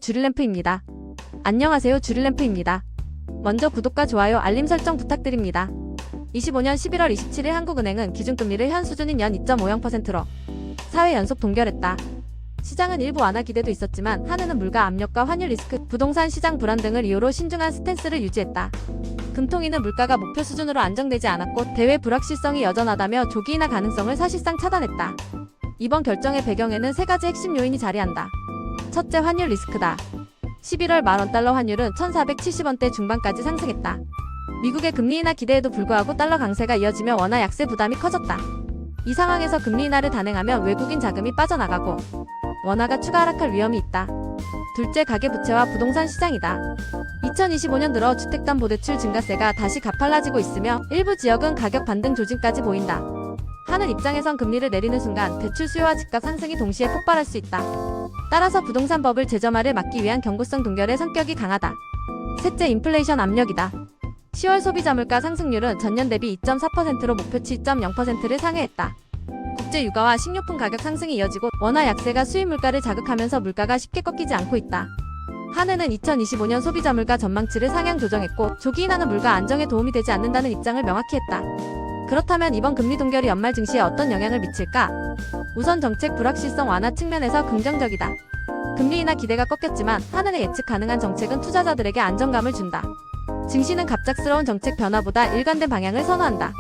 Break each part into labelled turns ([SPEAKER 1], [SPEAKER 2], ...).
[SPEAKER 1] 주릴램프입니다. 안녕하세요, 주릴램프입니다. 먼저 구독과 좋아요, 알림 설정 부탁드립니다. 25년 11월 27일 한국은행은 기준금리를 현 수준인 연 2.50%로 4회 연속 동결했다. 시장은 일부 완화 기대도 있었지만 한은은 물가 압력과 환율 리스크, 부동산 시장 불안 등을 이유로 신중한 스탠스를 유지했다. 금통위는 물가가 목표 수준으로 안정되지 않았고 대외 불확실성이 여전하다며 조기 인하 가능성을 사실상 차단했다. 이번 결정의 배경에는 세 가지 핵심 요인이 자리한다. 첫째, 환율 리스크다. 11월 말 원달러 환율은 1,470원대 중반까지 상승했다. 미국의 금리 인하 기대에도 불구하고 달러 강세가 이어지며 원화 약세 부담이 커졌다. 이 상황에서 금리 인하를 단행하면 외국인 자금이 빠져나가고 원화가 추가 하락할 위험이 있다. 둘째, 가계부채와 부동산 시장이다. 2025년 들어 주택담보대출 증가세가 다시 가팔라지고 있으며 일부 지역은 가격 반등 조짐까지 보인다. 한은 입장에선 금리를 내리는 순간 대출 수요와 집값 상승이 동시에 폭발할 수 있다. 따라서 부동산 버블 재점화를 막기 위한 경고성 동결의 성격이 강하다. 셋째, 인플레이션 압력이다. 10월 소비자 물가 상승률은 전년 대비 2.4%로 목표치 2.0%를 상회했다. 국제 유가와 식료품 가격 상승이 이어지고 원화 약세가 수입 물가를 자극하면서 물가가 쉽게 꺾이지 않고 있다. 한은은 2025년 소비자 물가 전망치를 상향 조정했고 조기 인하는 물가 안정에 도움이 되지 않는다는 입장을 명확히 했다. 그렇다면 이번 금리 동결이 연말 증시에 어떤 영향을 미칠까? 우선 정책 불확실성 완화 측면에서 긍정적이다. 금리 인하 기대가 꺾였지만 한은의 예측 가능한 정책은 투자자들에게 안정감을 준다. 증시는 갑작스러운 정책 변화보다 일관된 방향을 선호한다.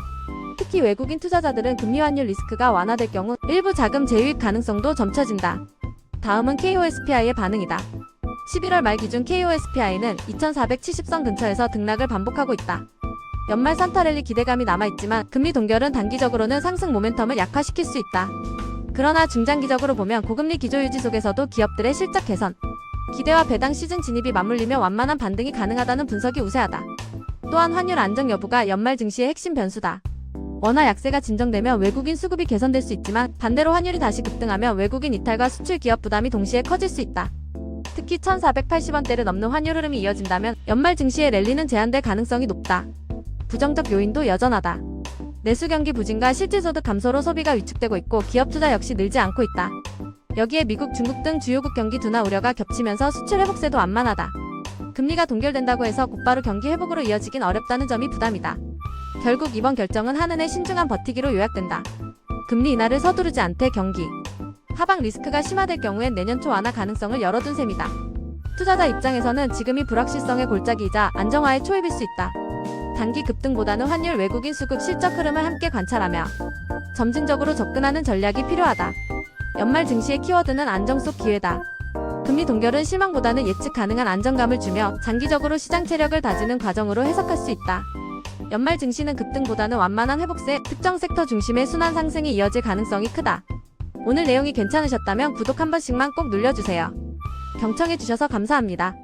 [SPEAKER 1] 특히 외국인 투자자들은 금리 환율 리스크가 완화될 경우 일부 자금 재유입 가능성도 점쳐진다. 다음은 KOSPI의 반응이다. 11월 말 기준 KOSPI는 2470선 근처에서 등락을 반복하고 있다. 연말 산타랠리 기대감이 남아있지만 금리 동결은 단기적으로는 상승 모멘텀을 약화시킬 수 있다. 그러나 중장기적으로 보면 고금리 기조 유지 속에서도 기업들의 실적 개선, 기대와 배당 시즌 진입이 맞물리며 완만한 반등이 가능하다는 분석이 우세하다. 또한 환율 안정 여부가 연말 증시의 핵심 변수다. 원화 약세가 진정되면 외국인 수급이 개선될 수 있지만 반대로 환율이 다시 급등하면 외국인 이탈과 수출 기업 부담이 동시에 커질 수 있다. 특히 1,480원대를 넘는 환율 흐름이 이어진다면 연말 증시의 랠리는 제한될 가능성이 높다. 부정적 요인도 여전하다. 내수 경기 부진과 실질소득 감소로 소비가 위축되고 있고 기업 투자 역시 늘지 않고 있다. 여기에 미국, 중국 등 주요국 경기 둔화 우려가 겹치면서 수출 회복세도 완만하다. 금리가 동결된다고 해서 곧바로 경기 회복으로 이어지긴 어렵다는 점이 부담이다. 결국 이번 결정은 한은의 신중한 버티기로 요약된다. 금리 인하를 서두르지 않되 경기 하방 리스크가 심화될 경우엔 내년 초 완화 가능성을 열어둔 셈이다. 투자자 입장에서는 지금이 불확실성의 골짜기이자 안정화의 초입일 수 있다. 단기 급등보다는 환율, 외국인 수급, 실적 흐름을 함께 관찰하며 점진적으로 접근하는 전략이 필요하다. 연말 증시의 키워드는 안정 속 기회다. 금리 동결은 실망보다는 예측 가능한 안정감을 주며 장기적으로 시장 체력을 다지는 과정으로 해석할 수 있다. 연말 증시는 급등보다는 완만한 회복세, 특정 섹터 중심의 순환 상승이 이어질 가능성이 크다. 오늘 내용이 괜찮으셨다면 구독 한 번씩만 꼭 눌러주세요. 경청해주셔서 감사합니다.